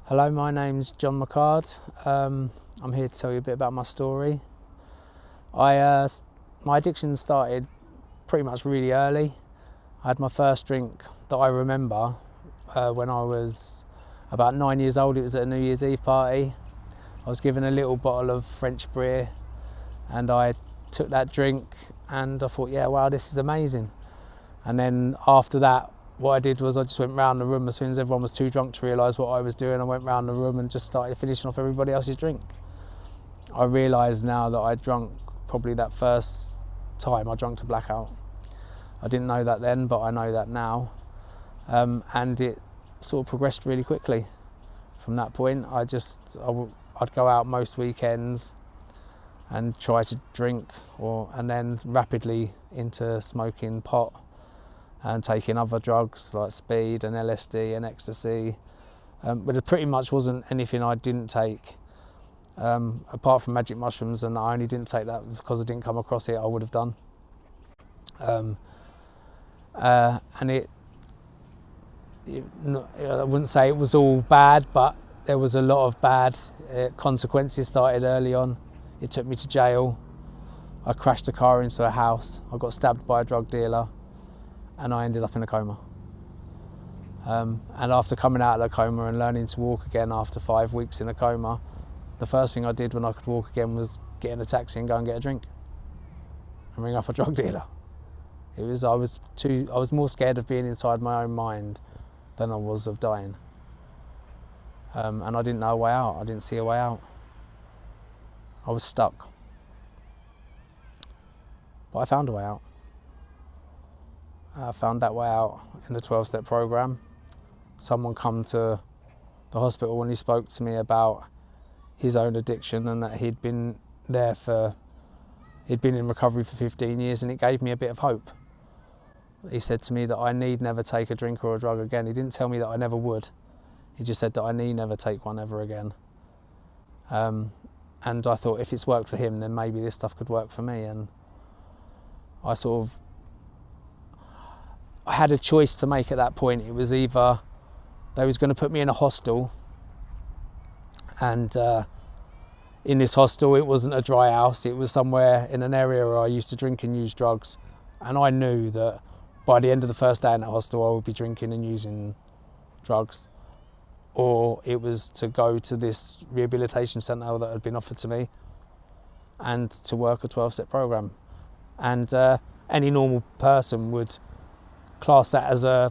Hello, my name's John Mccard. I'm here to tell you a bit about my story. My addiction started pretty much really early. I had my first drink that I remember when I was about 9 years old. It was at a New Year's Eve party. I was given a little bottle of French beer and I took that drink and I thought, yeah, wow, this is amazing. And then after that, what I did was I just went round the room as soon as everyone was too drunk to realise what I was doing. I went round the room and just started finishing off everybody else's drink. I realise now that I drunk probably that first time I drank to blackout. I didn't know that then, but I know that now. And it sort of progressed really quickly. From that point, I'd go out most weekends and try to drink, and then rapidly into smoking pot and taking other drugs like speed and LSD and ecstasy. But it pretty much wasn't anything I didn't take, apart from magic mushrooms, and I only didn't take that because I didn't come across it. I would have done. And I wouldn't say it was all bad, but there was a lot of bad consequences started early on. It took me to jail. I crashed a car into a house. I got stabbed by a drug dealer and I ended up in a coma. And after coming out of the coma and learning to walk again after 5 weeks in a coma, the first thing I did when I could walk again was get in a taxi and go and get a drink and ring up a drug dealer. I was more scared of being inside my own mind than I was of dying. And I didn't know a way out. I didn't see a way out. I was stuck. But I found a way out. I found that way out in the 12-step program. Someone come to the hospital when he spoke to me about his own addiction and that he'd been in recovery for 15 years, and it gave me a bit of hope. He said to me that I need never take a drink or a drug again. He didn't tell me that I never would. He just said that I need never take one ever again. And I thought if it's worked for him, then maybe this stuff could work for me. And I had a choice to make at that point. It was either they was going to put me in a hostel, and in this hostel it wasn't a dry house, it was somewhere in an area where I used to drink and use drugs, and I knew that by the end of the first day in that hostel I would be drinking and using drugs. Or it was to go to this rehabilitation centre that had been offered to me and to work a 12-step program. And any normal person would class that as a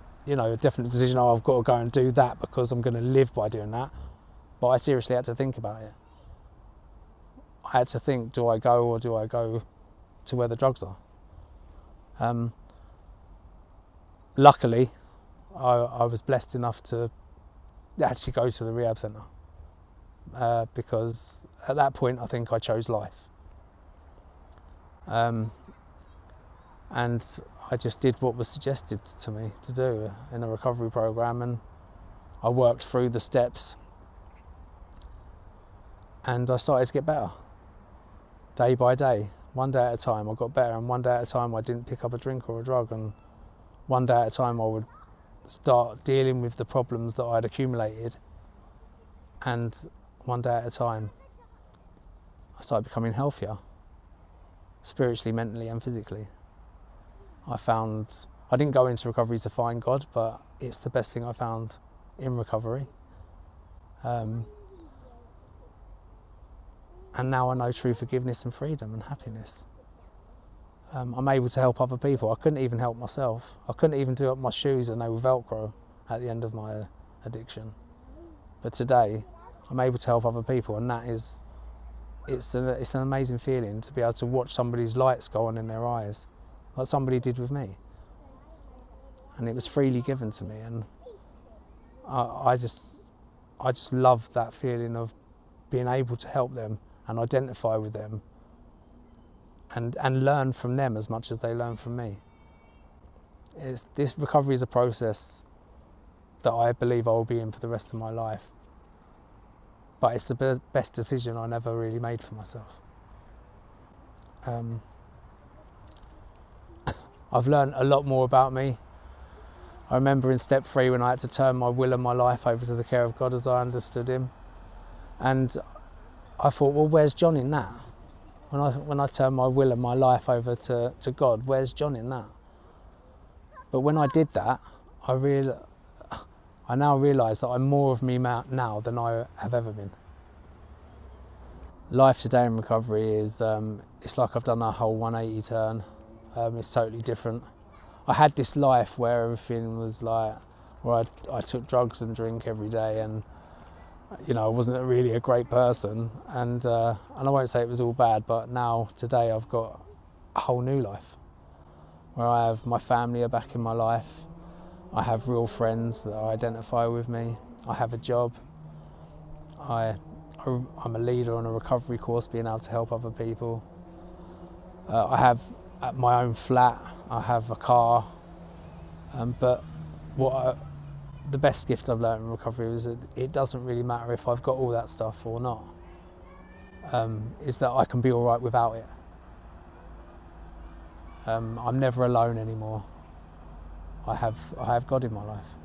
definite decision. Oh, I've got to go and do that because I'm going to live by doing that. But I seriously had to think about it. I had to think, do I go or do I go to where the drugs are? Luckily, I was blessed enough to actually go to the rehab centre because at that point I think I chose life. And I just did what was suggested to me to do in a recovery program, and I worked through the steps and I started to get better. Day by day, one day at a time I got better, and one day at a time I didn't pick up a drink or a drug, and one day at a time I would start dealing with the problems that I'd accumulated, and one day at a time I started becoming healthier, spiritually, mentally and physically. I didn't go into recovery to find God, but it's the best thing I found in recovery. And now I know true forgiveness and freedom and happiness. I'm able to help other people. I couldn't even help myself. I couldn't even do up my shoes and they were Velcro at the end of my addiction. But today, I'm able to help other people, and it's an amazing feeling to be able to watch somebody's lights go on in their eyes, like somebody did with me. And it was freely given to me, and I just love that feeling of being able to help them and identify with them and learn from them as much as they learn from me. This recovery is a process that I believe I will be in for the rest of my life. But it's the best decision I never really made for myself. I've learned a lot more about me. I remember in step 3 when I had to turn my will and my life over to the care of God as I understood him. And I thought, well, where's John in that? When I turn my will and my life over to God, where's John in that? But when I did that, I now realise that I'm more of me now than I have ever been. Life today in recovery is, it's like I've done a whole 180 turn. It's totally different. I had this life where everything was like, where I took drugs and drink every day, and you know, I wasn't really a great person, and I won't say it was all bad, but now today I've got a whole new life where I have my family are back in my life. I have real friends that identify with me. I have a job. I'm a leader on a recovery course, being able to help other people. I have my own flat. I have a car. But the best gift I've learned in recovery is that it doesn't really matter if I've got all that stuff or not. Is that I can be all right without it. I'm never alone anymore. I have God in my life.